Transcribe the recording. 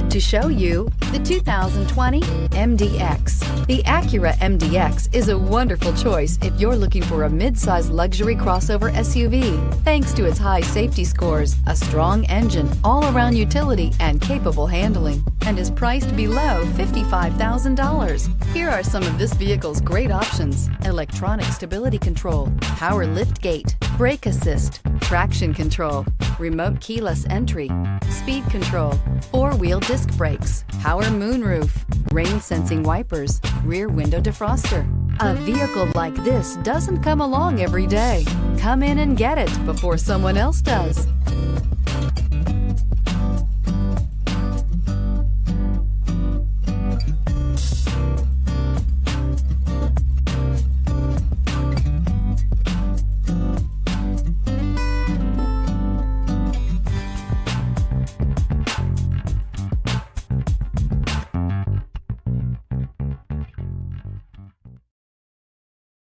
to show you the 2020 MDX. The Acura MDX is a wonderful choice if you're looking for a mid-size luxury crossover SUV. Thanks to its high safety scores, a strong engine, all-around utility, and capable handling, and is priced below $55,000. Here are some of this vehicle's great options: electronic stability control, power liftgate, brake assist, traction control, remote keyless entry, speed control, four-wheel disc brakes, power moonroof, rain sensing wipers, rear window defroster. A vehicle like this doesn't come along every day. Come in and get it before someone else does.